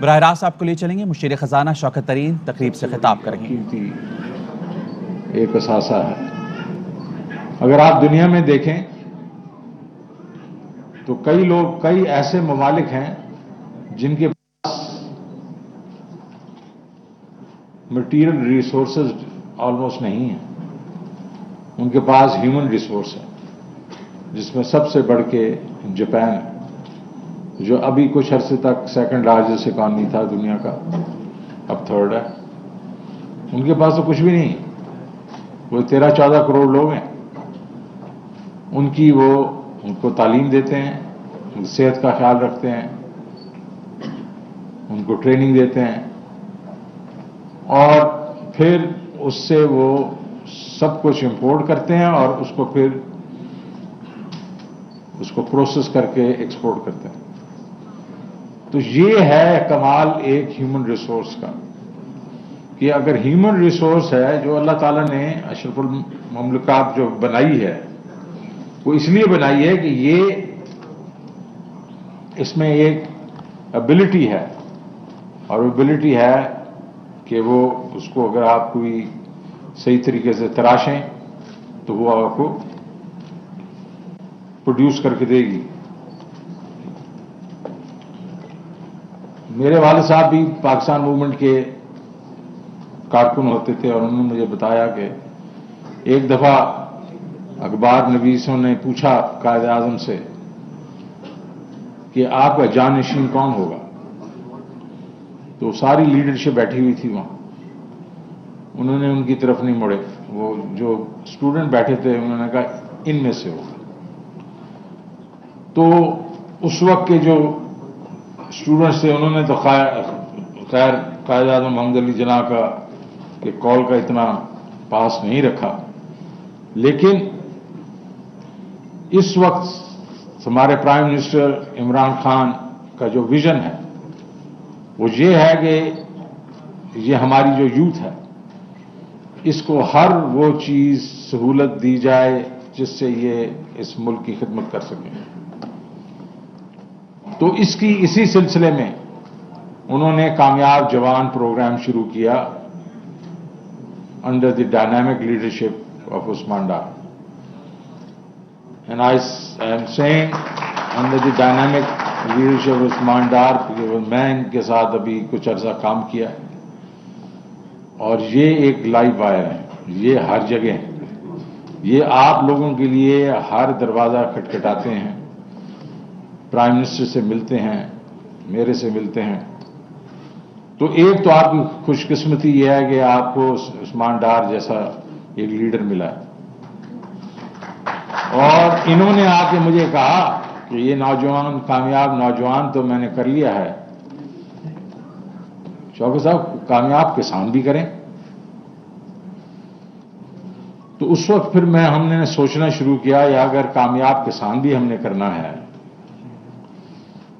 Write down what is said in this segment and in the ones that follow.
براہ راست آپ کو لے چلیں گے، مشیر خزانہ شوکت ترین تقریب سے خطاب کریں گے۔ قیمتی ایک اثاثہ ہے۔ اگر آپ دنیا میں دیکھیں تو کئی ایسے ممالک ہیں جن کے پاس مٹیریل ریسورسز آلموسٹ نہیں ہیں، ان کے پاس ہیومن ریسورس ہے، جس میں سب سے بڑھ کے جاپان ہے، جو ابھی کچھ عرصے تک سیکنڈ لارجسٹ اکانومی تھا دنیا کا، اب تھرڈ ہے۔ ان کے پاس تو کچھ بھی نہیں، وہ 13-14 کروڑ لوگ ہیں، ان کو تعلیم دیتے ہیں، ان کی صحت کا خیال رکھتے ہیں، ان کو ٹریننگ دیتے ہیں، اور پھر اس سے وہ سب کچھ امپورٹ کرتے ہیں اور اس کو پھر پروسیس کر کے ایکسپورٹ کرتے ہیں۔ تو یہ ہے کمال ایک ہیومن ریسورس کا، کہ اگر ہیومن ریسورس ہے جو اللہ تعالیٰ نے اشرف المملکات جو بنائی ہے، وہ اس لیے بنائی ہے کہ اس میں ایک ایبلٹی ہے، اور ایبلٹی ہے کہ اس کو اگر آپ کوئی صحیح طریقے سے تراشیں تو وہ آپ کو پروڈیوس کر کے دے گی۔ میرے والد صاحب بھی پاکستان موومنٹ کے کارکن ہوتے تھے، اور انہوں نے مجھے بتایا کہ ایک دفعہ اخبار نویسوں نے پوچھا قائد اعظم سے کہ آپ کا جانشین کون ہوگا، تو ساری لیڈرشپ بیٹھی ہوئی تھی وہاں، انہوں نے ان کی طرف نہیں مڑے، وہ جو اسٹوڈنٹ بیٹھے تھے انہوں نے کہا ان میں سے ہوگا۔ تو اس وقت کے جو اسٹوڈنٹس تھے انہوں نے تو خیر قائد اعظم محمد علی جناح کا کہ کال کا اتنا پاس نہیں رکھا، لیکن اس وقت ہمارے پرائم منسٹر عمران خان کا جو ویژن ہے وہ یہ ہے کہ یہ ہماری جو یوتھ ہے اس کو ہر وہ چیز سہولت دی جائے جس سے یہ اس ملک کی خدمت کر سکیں۔ تو اسی سلسلے میں انہوں نے کامیاب جوان پروگرام شروع کیا under the dynamic leadership of Usman Dar, and I am seeing under the dynamic leadership of Usman Dar, میں ان کے ساتھ ابھی کچھ عرصہ کام کیا ہے، اور یہ ایک لائیو وائر ہے، یہ ہر جگہ ہے، یہ آپ لوگوں کے لیے ہر دروازہ کھٹکھٹاتے ہیں، پرائم منسٹر سے ملتے ہیں، میرے سے ملتے ہیں۔ تو ایک تو آپ کی خوش قسمتی یہ ہے کہ آپ کو عثمان ڈار جیسا ایک لیڈر ملا ہے، اور انہوں نے آ کے مجھے کہا کہ یہ نوجوان کامیاب نوجوان تو میں نے کر لیا ہے، شوکت صاحب کامیاب کسان بھی کریں۔ تو اس وقت پھر ہم نے سوچنا شروع کیا، یا اگر کامیاب کسان بھی ہم نے کرنا ہے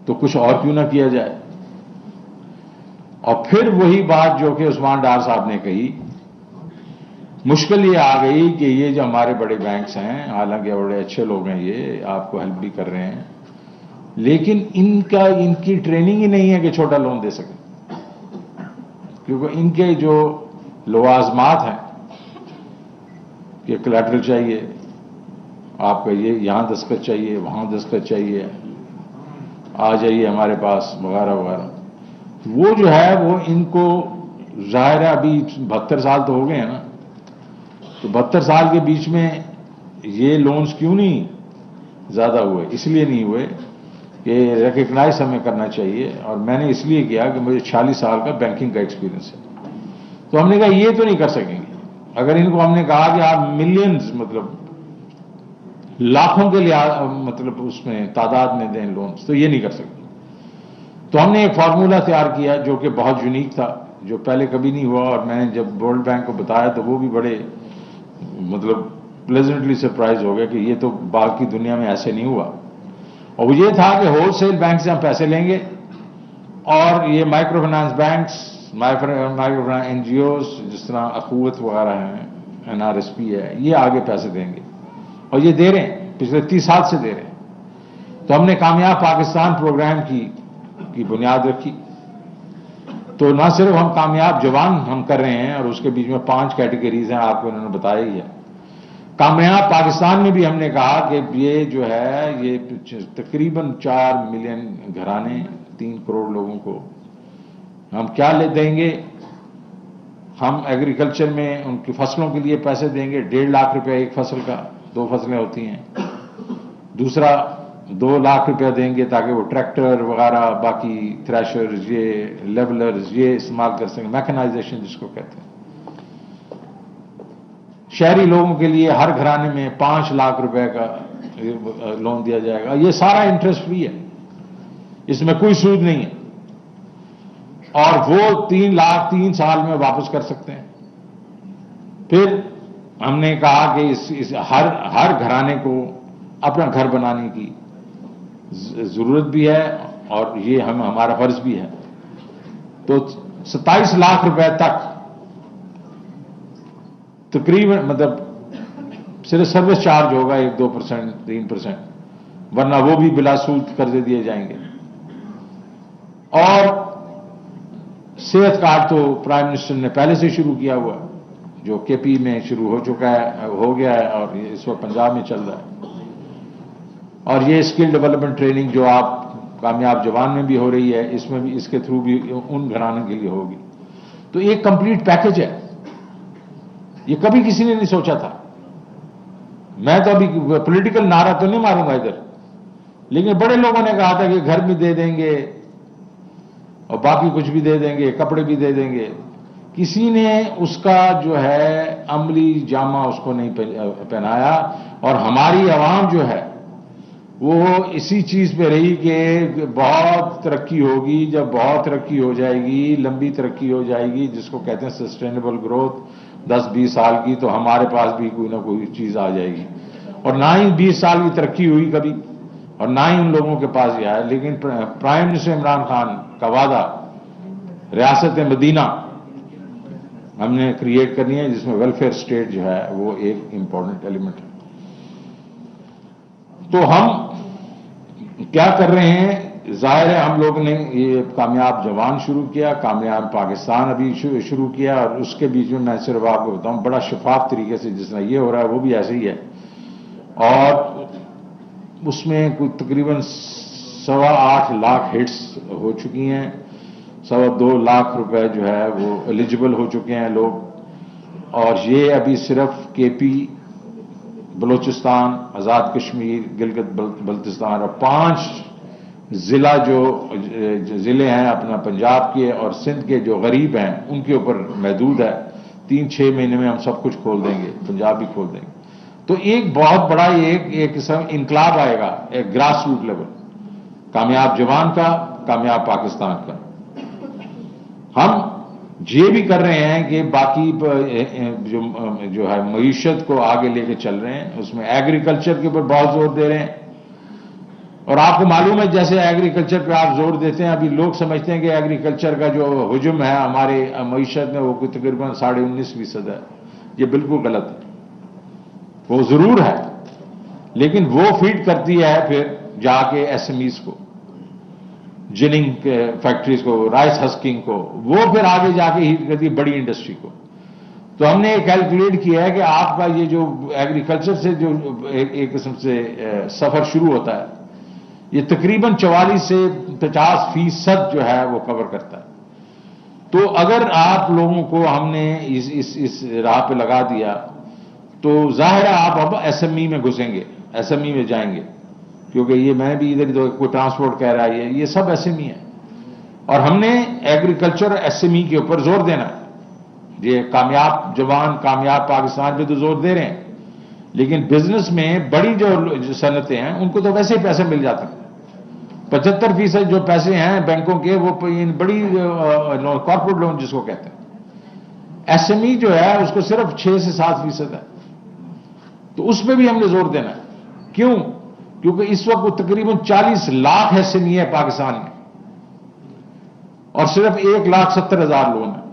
تو کچھ اور کیوں نہ کیا جائے۔ اور پھر وہی بات جو کہ عثمان ڈار صاحب نے کہی، مشکل یہ آ گئی کہ یہ جو ہمارے بڑے بینکس ہیں، حالانکہ بڑے اچھے لوگ ہیں، یہ آپ کو ہیلپ بھی کر رہے ہیں، لیکن ان کی ٹریننگ ہی نہیں ہے کہ چھوٹا لون دے سکیں، کیونکہ ان کے جو لوازمات ہیں کہ کلیٹرل چاہیے آپ کا، یہ یہاں دستخط چاہیے، وہاں دستخط چاہیے، آ جائیے ہمارے پاس وغیرہ وغیرہ، وہ جو ہے وہ ان کو ظاہر ہے ابھی 72 سال تو ہو گئے ہیں نا، تو 72 سال کے بیچ میں یہ لونز کیوں نہیں زیادہ ہوئے؟ اس لیے نہیں ہوئے کہ ریکگنائز ہمیں کرنا چاہیے، اور میں نے اس لیے کیا کہ مجھے 46 سال کا بینکنگ کا ایکسپیرینس ہے۔ تو ہم نے کہا یہ تو نہیں کر سکیں گے، اگر ان کو ہم نے کہا کہ آپ ملینز مطلب لاکھوں کے لیے مطلب اس میں تعداد میں دیں لونز، تو یہ نہیں کر سکتے۔ تو ہم نے ایک فارمولہ تیار کیا جو کہ بہت یونیک تھا، جو پہلے کبھی نہیں ہوا، اور میں نے جب ورلڈ بینک کو بتایا تو وہ بھی بڑے مطلب پلیزنٹلی سرپرائز ہو گئے کہ یہ تو باقی دنیا میں ایسے نہیں ہوا۔ اور وہ یہ تھا کہ ہول سیل بینک سے ہم پیسے لیں گے، اور یہ micro finance banks, micro finance N G Os جس طرح اخوت وغیرہ ہیں، این آر ایس پی ہے، یہ آگے پیسے دیں گے، اور یہ دے رہے ہیں، پچھلے 30 سال سے دے رہے ہیں۔ تو ہم نے کامیاب پاکستان پروگرام کی بنیاد رکھی، تو نہ صرف ہم کامیاب جوان ہم کر رہے ہیں، اور اس کے بیچ میں 5 کیٹیگریز ہیں، آپ کو انہوں نے بتایا ہی ہے. کامیاب پاکستان میں بھی ہم نے کہا کہ یہ جو ہے یہ تقریباً 4 ملین گھرانے، 3 کروڑ لوگوں کو ہم کیا لے دیں گے. ہم ایگریکلچر میں ان کی فصلوں کے لیے پیسے دیں گے، 1.5 لاکھ روپے ایک فصل کا، 2 فصلیں ہوتی ہیں. دوسرا 2 لاکھ روپے دیں گے تاکہ وہ ٹریکٹر وغیرہ، باقی تھریشرز، یہ لیولرز، یہ استعمال کر سکیں، میکنائزیشن جس کو کہتے ہیں. شہری لوگوں کے لیے ہر گھرانے میں 5 لاکھ روپے کا لون دیا جائے گا. یہ سارا انٹرسٹ فری ہے، اس میں کوئی سود نہیں ہے، اور وہ 3 لاکھ 3 سال میں واپس کر سکتے ہیں. پھر ہم نے کہا کہ ہر گھرانے کو اپنا گھر بنانے کی ضرورت بھی ہے، اور یہ ہمارا فرض بھی ہے. تو 27 لاکھ روپے تک تقریباً، مطلب صرف سروس چارج ہوگا 1-2%، 3%، ورنہ وہ بھی بلا سود قرضے دیے جائیں گے. اور صحت کارڈ تو پرائم منسٹر نے پہلے سے شروع کیا ہوا، جو کے پی میں شروع ہو گیا ہے، اور یہ اس وقت پنجاب میں چل رہا ہے. اور یہ اسکل ڈیولپمنٹ ٹریننگ جو آپ کامیاب جوان میں بھی ہو رہی ہے، اس میں بھی، اس کے تھرو بھی ان گھرانوں کے لیے ہوگی. تو ایک کمپلیٹ پیکج ہے. یہ کبھی کسی نے نہیں سوچا تھا. میں تو ابھی پولیٹیکل نعرہ تو نہیں ماروں گا ادھر، لیکن بڑے لوگوں نے کہا تھا کہ گھر بھی دے دیں گے اور باقی کچھ بھی دے دیں گے، کپڑے بھی دے دیں گے. کسی نے اس کا جو ہے عملی جامہ اس کو نہیں پہنایا. اور ہماری عوام جو ہے وہ اسی چیز پہ رہی کہ بہت ترقی ہوگی. جب بہت ترقی ہو جائے گی، لمبی ترقی ہو جائے گی، جس کو کہتے ہیں سسٹینیبل گروتھ، 10-20 سال کی، تو ہمارے پاس بھی کوئی نہ کوئی چیز آ جائے گی. اور نہ ہی 20 سال کی ترقی ہوئی کبھی، اور نہ ہی ان لوگوں کے پاس یہ ہے. لیکن پرائم منسٹر عمران خان کا وعدہ، ریاست مدینہ ہم نے کریٹ کرنی ہے، جس میں ویلفیئر اسٹیٹ جو ہے وہ ایک امپورٹنٹ ایلیمنٹ ہے. تو ہم کیا کر رہے ہیں؟ ظاہر ہے ہم لوگ نے یہ کامیاب جوان شروع کیا، کامیاب پاکستان ابھی شروع کیا، اور اس کے بیچ میں صرف آپ کو بتاؤں بڑا شفاف طریقے سے جس طرح یہ ہو رہا ہے وہ بھی ایسے ہی ہے. اور اس میں کوئی تقریباً 8.25 لاکھ ہٹس ہو چکی ہیں، 2.25 لاکھ روپے جو ہے وہ ایلیجبل ہو چکے ہیں لوگ. اور یہ ابھی صرف کے پی، بلوچستان، آزاد کشمیر، گلگت بلتستان اور 5 ضلع جو ضلع ہیں اپنا پنجاب کے اور سندھ کے جو غریب ہیں ان کے اوپر محدود ہے. 3-6 مہینے میں ہم سب کچھ کھول دیں گے، پنجاب بھی کھول دیں گے. تو ایک بہت بڑا ایک قسم انقلاب آئے گا، ایک گراس روٹ لیول، کامیاب جوان کا، کامیاب پاکستان کا. ہم یہ بھی کر رہے ہیں کہ باقی جو ہے معیشت کو آگے لے کے چل رہے ہیں، اس میں ایگریکلچر کے اوپر بہت زور دے رہے ہیں. اور آپ کو معلوم ہے جیسے ایگریکلچر پہ آپ زور دیتے ہیں، ابھی لوگ سمجھتے ہیں کہ ایگریکلچر کا جو حجم ہے ہمارے معیشت میں وہ تقریباً 19.5% ہے. یہ بالکل غلط ہے. وہ ضرور ہے، لیکن وہ فیڈ کرتی ہے پھر جا کے ایس ایم ایز کو، جننگ فیکٹریز کو، رائس ہسکنگ کو، وہ پھر آگے جا کے ہیٹ کرتی ہے بڑی انڈسٹری کو. تو ہم نے یہ کیلکولیٹ کیا ہے کہ آپ کا یہ جو ایگریکلچر سے جو ایک قسم سے سفر شروع ہوتا ہے، یہ تقریباً 44 سے 50% جو ہے وہ کور کرتا ہے. تو اگر آپ لوگوں کو ہم نے اس راہ پہ لگا دیا تو ظاہر ہے آپ اب ایس ایم ای میں گھسیں گے، ایس ایم ای میں جائیں گے، کیونکہ یہ میں بھی ادھر کوئی ٹرانسپورٹ کہہ رہا ہے، یہ سب ایس ایم ای ہے. اور ہم نے ایگریکلچر ایس ایم ای کے اوپر زور دینا ہے. یہ کامیاب جوان، کامیاب پاکستان پہ تو زور دے رہے ہیں، لیکن بزنس میں بڑی جو صنعتیں ہیں ان کو تو ویسے ہی پیسے مل جاتے ہیں. 75% جو پیسے ہیں بینکوں کے وہ بڑی کارپوریٹ لون جس کو کہتے ہیں. ایس ایم ای جو ہے اس کو صرف 6 سے 7% ہے. تو اس پہ بھی ہم نے زور دینا ہے. کیوں؟ کیونکہ اس وقت تقریباً 40 لاکھ ایس ایم ای ہے پاکستان میں، اور صرف 1,70,000 لون ہیں.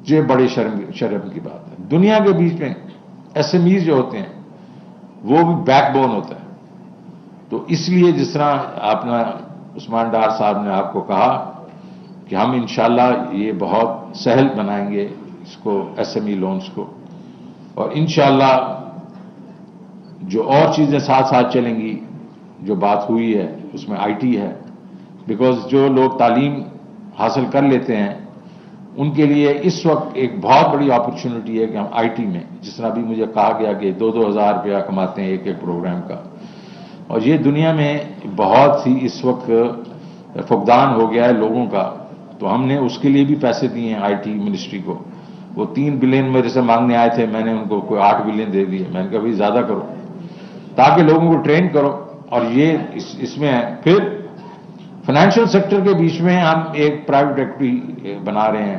یہ بڑی شرم کی بات ہے. دنیا کے بیچ میں ایس ایم ایز جو ہوتے ہیں وہ بھی بیک بون ہوتا ہے. تو اس لیے جس طرح اپنا عثمان ڈار صاحب نے آپ کو کہا کہ ہم انشاءاللہ یہ بہت سہل بنائیں گے اس کو، ایس ایم ای لونز کو، اور انشاءاللہ جو اور چیزیں ساتھ ساتھ چلیں گی. جو بات ہوئی ہے اس میں آئی ٹی ہے، بیکاز جو لوگ تعلیم حاصل کر لیتے ہیں ان کے لیے اس وقت ایک بہت بڑی اپرچونٹی ہے کہ ہم آئی ٹی میں، جس طرح بھی مجھے کہا گیا کہ 2,000 روپیہ کماتے ہیں ایک ایک پروگرام کا، اور یہ دنیا میں بہت ہی اس وقت فقدان ہو گیا ہے لوگوں کا. تو ہم نے اس کے لیے بھی پیسے دیے ہیں آئی ٹی منسٹری کو. وہ 3 بلین میرے سے مانگنے آئے تھے، میں نے ان کو کوئی 8 بلین دے دیے. میں نے کہا بھائی زیادہ کرو تاکہ لوگوں کو ٹرین کرو. اور یہ اس میں ہے. پھر فائنینشیل سیکٹر کے بیچ میں ہم ایک پرائیویٹ ایکوٹی بنا رہے ہیں.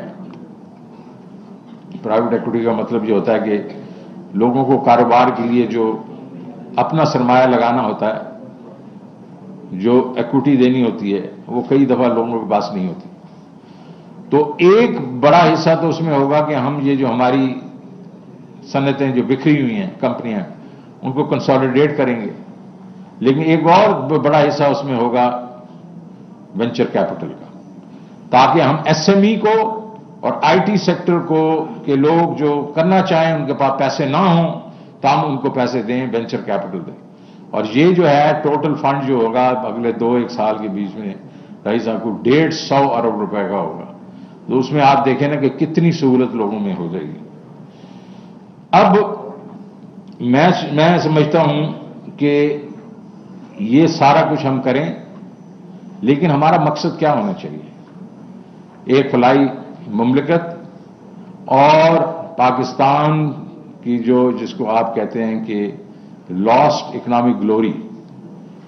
پرائیویٹ ایکوٹی کا مطلب یہ ہوتا ہے کہ لوگوں کو کاروبار کے لیے جو اپنا سرمایہ لگانا ہوتا ہے، جو ایکوٹی دینی ہوتی ہے، وہ کئی دفعہ لوگوں کے پاس نہیں ہوتی. تو ایک بڑا حصہ تو اس میں ہوگا کہ ہم یہ جو ہماری صنعتیں جو بکھری ہوئی ہیں کمپنیاں، ان کو کنسالیڈیٹ کریں گے. لیکن ایک اور بڑا حصہ اس میں ہوگا وینچر کیپٹل کا، تاکہ ہم ایس ایم ای کو اور آئی ٹی سیکٹر کو کہ لوگ جو کرنا چاہیں ان کے پاس پیسے نہ ہوں تو ہم ان کو پیسے دیں، وینچر کیپٹل دیں. اور یہ جو ہے ٹوٹل فنڈ جو ہوگا اگلے 2-1 سال کے بیچ میں رئیس صاحب کو 150 ارب روپے کا ہوگا. تو اس میں آپ دیکھیں نا کہ کتنی سہولت لوگوں میں ہو جائے گی. اب میں سمجھتا ہوں کہ یہ سارا کچھ ہم کریں، لیکن ہمارا مقصد کیا ہونا چاہیے؟ ایک فلاحی مملکت اور پاکستان کی جس کو آپ کہتے ہیں کہ لاسٹ اکنامک گلوری،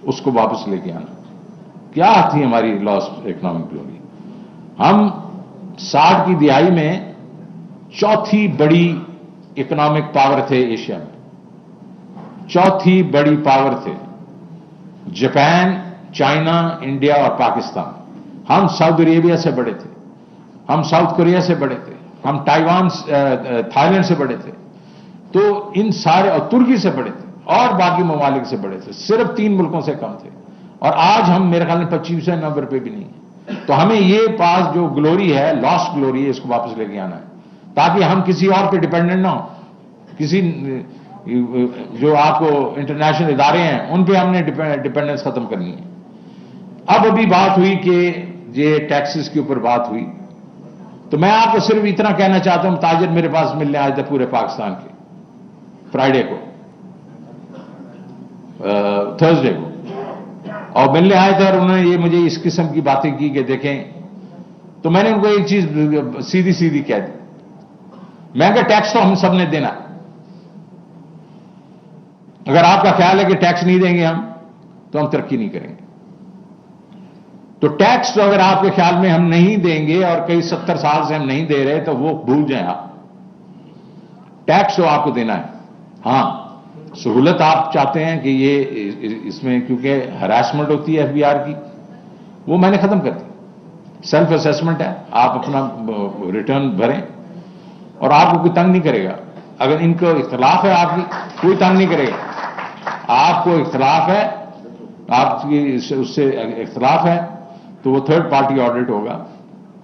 اس کو واپس لے کے آنا. کیا تھی ہماری لاسٹ اکنامک گلوری؟ ہم 60 کی دہائی میں چوتھی بڑی اکنامک پاور تھے ایشیا میں، چوتھی بڑی پاور تھے. جاپان، چائنا، انڈیا اور پاکستان. ہم سعودی عربیہ سے بڑے تھے، ہم ساؤتھ کوریا سے بڑے تھے، ہم تائیوان تھائی لینڈ سے بڑے تھے. تو ان سارے، اور ترکی سے بڑے تھے، اور باقی ممالک سے بڑے تھے. صرف 3 ملکوں سے کم تھے. اور آج ہم میرے خیال میں 25 نمبر پہ بھی نہیں ہیں. تو ہمیں یہ پاس جو گلوری ہے، لاسٹ گلوری ہے، اس کو واپس لے کے آنا ہے، تاکہ ہم کسی اور پہ ڈیپینڈنٹ نہ ہوں. کسی جو آپ کو انٹرنیشنل ادارے ہیں ان پہ ہم نے ڈیپینڈنس ختم کرنی ہے. اب ابھی بات ہوئی کہ یہ ٹیکسز کے اوپر بات ہوئی، تو میں آپ کو صرف اتنا کہنا چاہتا ہوں، تاجر میرے پاس ملنے آئے تھے پورے پاکستان کے، فرائیڈے کو، تھرسڈے کو، اور ملنے آئے تھے، اور انہوں نے یہ مجھے اس قسم کی باتیں کی کہ دیکھیں. تو میں نے ان کو ایک چیز سیدھی کہہ دی. میں کہ ٹیکس تو ہم سب نے دینا. اگر آپ کا خیال ہے کہ ٹیکس نہیں دیں گے ہم، تو ہم ترقی نہیں کریں گے. تو ٹیکس تو اگر آپ کے خیال میں ہم نہیں دیں گے، اور کئی 70 سال سے ہم نہیں دے رہے، تو وہ بھول جائیں آپ. ٹیکس تو آپ کو دینا ہے. ہاں، سہولت آپ چاہتے ہیں کہ یہ اس میں کیونکہ ہراسمنٹ ہوتی ہے ایف بی آر کی، وہ میں نے ختم کر دی. سیلف اسیسمنٹ ہے، آپ اپنا ریٹرن بھریں اور آپ کو کوئی تنگ نہیں کرے گا. اگر ان کو اختلاف ہے آپ کی، کوئی تنگ نہیں کرے گا. آپ کو اختلاف ہے، آپ کی اس سے اختلاف ہے، تو وہ تھرڈ پارٹی آڈٹ ہوگا.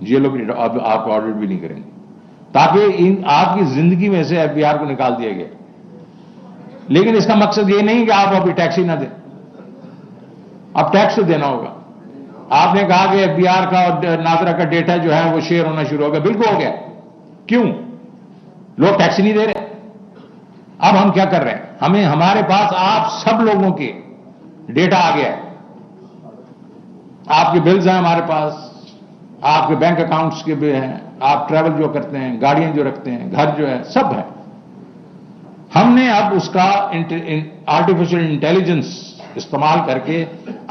یہ لوگ آپ کو آڈٹ بھی نہیں کریں گے، تاکہ آپ کی زندگی میں سے ایف بی آر کو نکال دیا گیا. لیکن اس کا مقصد یہ نہیں کہ آپ ابھی ٹیکس ہی نہ دیں. اب ٹیکس تو دینا ہوگا. آپ نے کہا کہ ایف بی آر کا اور ناظرہ کا ڈیٹا جو ہے وہ شیئر ہونا شروع ہو گیا. بالکل ہو گیا. کیوں؟ لوگ ٹیکس نہیں دے رہے. اب ہم کیا کر رہے ہیں؟ ہمارے پاس آپ سب لوگوں کے ڈیٹا آ گیا ہے. آپ کے بلز ہیں ہمارے پاس، آپ کے بینک اکاؤنٹس کے بھی ہیں، آپ ٹریول جو کرتے ہیں، گاڑیاں جو رکھتے ہیں، گھر جو ہے، سب ہے. ہم نے اب اس کا آرٹیفیشل انٹیلیجنس استعمال کر کے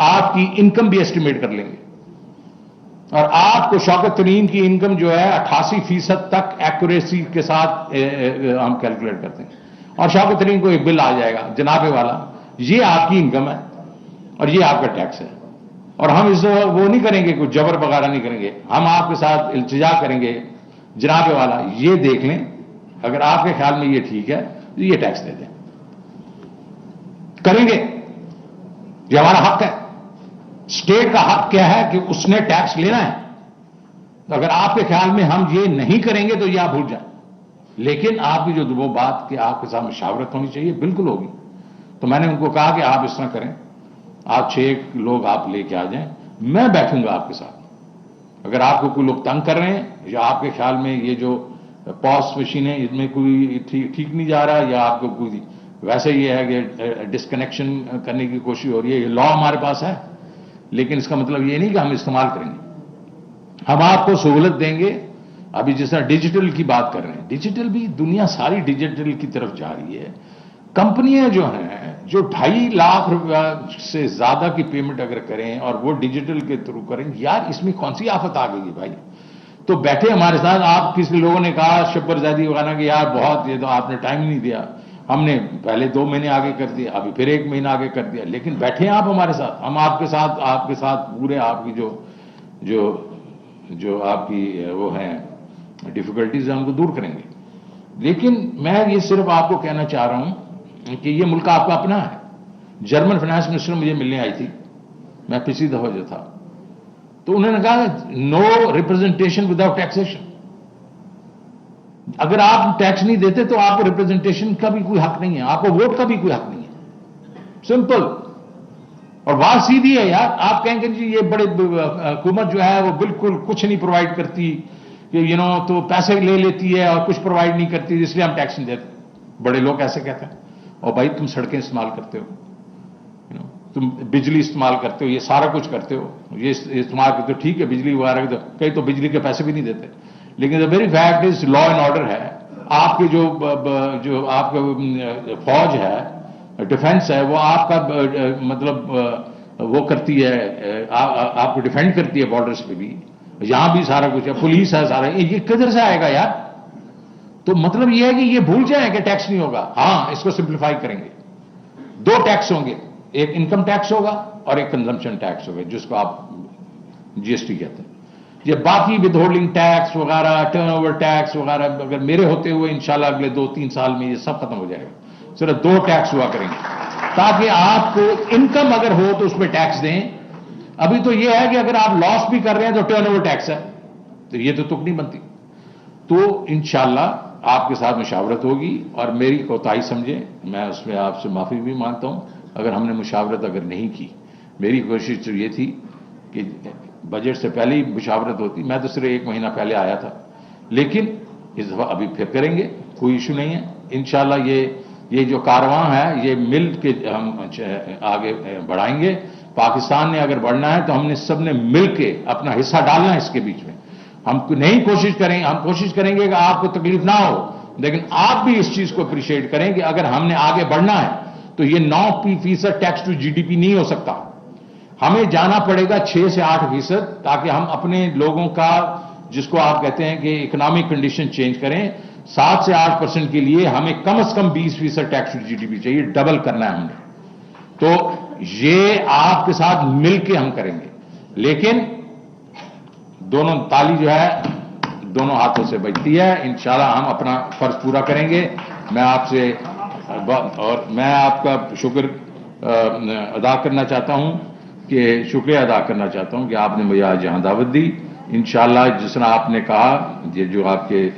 آپ کی انکم بھی ایسٹیمیٹ کر لیں گے. اور آپ کو شوکت ترین کی انکم جو ہے 88% تک ایکوریسی کے ساتھ ہم کیلکولیٹ کرتے ہیں. اور شوکت ترین کو ایک بل آ جائے گا، جناب والا یہ آپ کی انکم ہے اور یہ آپ کا ٹیکس ہے. اور ہم اس وہ نہیں کریں گے، کوئی جبر وغیرہ نہیں کریں گے. ہم آپ کے ساتھ التجا کریں گے، جناب والا یہ دیکھ لیں، اگر آپ کے خیال میں یہ ٹھیک ہے تو یہ ٹیکس دے دیں. کریں گے، یہ ہمارا حق ہے. اسٹیٹ کا حق کیا ہے کہ اس نے ٹیکس لینا ہے. تو اگر آپ کے خیال میں ہم یہ نہیں کریں گے تو یہ آپ بھول جائیں. لیکن آپ کی جو وہ بات کہ آپ کے ساتھ مشاورت ہونی چاہیے بالکل ہوگی. تو میں نے ان کو کہا کہ آپ اس طرح کریں, آپ 6 لوگ آپ لے کے آ جائیں, میں بیٹھوں گا آپ کے ساتھ. اگر آپ کو کوئی لوگ تنگ کر رہے ہیں یا آپ کے خیال میں یہ جو پاس مشین ہے اس میں کوئی ٹھیک نہیں جا رہا, یا آپ کو کوئی ویسے یہ ہے کہ ڈسکنیکشن کرنے کی کوشش ہو رہی ہے, یہ لا ہمارے پاس ہے, لیکن اس کا مطلب یہ نہیں کہ ہم استعمال کریں گے. ہم آپ کو سہولت دیں گے. ابھی جس طرح ڈیجیٹل کی بات کر رہے ہیں, ڈیجیٹل بھی دنیا ساری ڈیجیٹل کی طرف جا رہی ہے. کمپنیاں جو ہیں جو 2.5 لاکھ روپیہ سے زیادہ کی پیمنٹ اگر کریں اور وہ ڈیجیٹل کے تھرو کریں, یار اس میں کون سی آفت آ گئی ہے بھائی. تو بیٹھے ہمارے ساتھ. آپ کسی لوگوں نے کہا شبر زیدی وغیرہ کہ یار بہت, یہ تو آپ نے ٹائم نہیں دیا. ہم نے پہلے 2 مہینے آگے کر دیا, ابھی پھر 1 مہینہ آگے کر دیا, لیکن بیٹھے آپ ہمارے ساتھ. ہم آپ کے ساتھ پورے آپ کی جو آپ کی وہ ہیں ڈیفیکلٹیز ہیں ان کو دور کریں گے. لیکن میں یہ صرف آپ کو کہنا چاہ رہا ہوں کہ یہ ملک آپ کا اپنا ہے. جرمن فائنانس منسٹر مجھے ملنے آئی تھی, میں پچھلی دفعہ جو تھا, تو انہوں نے کہا نو ریپرزنٹیشن وداؤٹ ٹیکسیشن. اگر آپ ٹیکس نہیں دیتے تو آپ کو ریپرزنٹیشن کا بھی کوئی حق نہیں ہے, آپ کو ووٹ کا بھی کوئی حق نہیں ہے. سمپل. اور بات سیدھی ہے یار. آپ کہیں گے جی یہ بڑے حکومت جو ہے وہ بالکل کچھ نہیں پرووائڈ کرتی, کہ تو پیسے لے لیتی ہے اور کچھ پرووائڈ نہیں کرتی, اس لیے ہم ٹیکس نہیں دیتے. بڑے لوگ ایسے کہتے ہیں. اور بھائی تم سڑکیں استعمال کرتے ہو, تم بجلی استعمال کرتے ہو, یہ سارا کچھ کرتے ہو, یہ استعمال کرتے ہو, ٹھیک ہے بجلی وغیرہ, کئی تو بجلی کے پیسے بھی نہیں دیتے. لیکن the very fact is law and order ہے. آپ کی جو آپ کا فوج ہے, ڈیفنس ہے, وہ آپ کا مطلب وہ کرتی ہے, آپ کو ڈیفینڈ کرتی ہے بارڈرز پہ بھی. یہاں بھی سارا کچھ ہے, پولیس ہے, سارا. یہ کدھر سے آئے گا یار؟ تو مطلب یہ ہے کہ یہ بھول جائیں کہ ٹیکس نہیں ہوگا. ہاں اس کو سمپلیفائی کریں گے. 2 ٹیکس ہوں گے, ایک انکم ٹیکس ہوگا اور ایک کنزمپشن ٹیکس ہوگا, جس کو آپ جی ایس ٹی کہتے ہیں. یہ باقی ود ہولڈنگ ٹیکس وغیرہ, ٹرن اوور ٹیکس وغیرہ, اگر میرے ہوتے ہوئے انشاءاللہ اگلے 2-3 سال میں یہ سب ختم ہو جائے گا. صرف 2 ٹیکس ہوا کریں گے تاکہ آپ کو انکم اگر ہو تو اس پہ ٹیکس دیں. ابھی تو یہ ہے کہ اگر آپ لاس بھی کر رہے ہیں تو ٹرن اوور ٹیکس ہے, تو یہ تو تک نہیں بنتی. تو انشاءاللہ آپ کے ساتھ مشاورت ہوگی, اور میری کوتاہی سمجھیں, میں اس میں آپ سے معافی بھی مانگتا ہوں اگر ہم نے مشاورت اگر نہیں کی. میری کوشش تو یہ تھی کہ بجٹ سے پہلے ہی مشاورت ہوتی. میں تو صرف 1 مہینہ پہلے آیا تھا, لیکن اس دفعہ ابھی پھر کریں گے, کوئی ایشو نہیں ہے. انشاءاللہ یہ جو کارواں ہے یہ مل کے ہم آگے بڑھائیں گے. پاکستان نے اگر بڑھنا ہے تو ہم نے سب نے مل کے اپنا حصہ ڈالنا ہے اس کے بیچ میں. ہم کوشش کریں گے کہ آپ کو تکلیف نہ ہو, لیکن آپ بھی اس چیز کو اپریشیٹ کریں کہ اگر ہم نے آگے بڑھنا ہے تو یہ 9% tax to G D P نہیں ہو سکتا. ہمیں جانا پڑے گا 6 سے 8%, تاکہ ہم اپنے لوگوں کا, جس کو آپ کہتے ہیں کہ اکنامک کنڈیشن چینج کریں. 7 سے 8% کے لیے ہمیں کم از کم 20% tax to G D P چاہیے, ڈبل کرنا ہے ہم نے. تو یہ آپ کے ساتھ مل کے ہم کریں گے, لیکن دونوں تالی جو ہے دونوں ہاتھوں سے بجتی ہے. انشاءاللہ ہم اپنا فرض پورا کریں گے. میں آپ سے اور میں آپ کا ادا کرنا چاہتا ہوں, کہ شکریہ ادا کرنا چاہتا ہوں کہ آپ نے مجھے آج یہاں دعوت دی. انشاءاللہ جس طرح آپ نے کہا, یہ جو آپ کے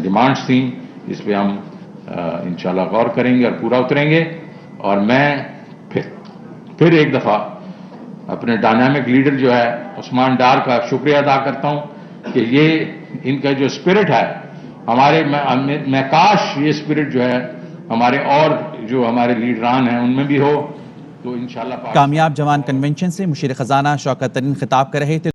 ڈیمانڈز تھیں اس پہ ہم انشاءاللہ غور کریں گے اور پورا اتریں گے. اور میں پھر ایک دفعہ اپنے ڈائنامک لیڈر جو ہے عثمان ڈار کا شکریہ ادا کرتا ہوں کہ یہ ان کا جو اسپرٹ ہے ہمارے, میں کاش یہ اسپرٹ جو ہے ہمارے اور جو ہمارے لیڈران ہیں ان میں بھی ہو. تو انشاءاللہ کامیاب جوان کنونشن سے مشیر خزانہ شوکت ترین خطاب کر رہے تھے.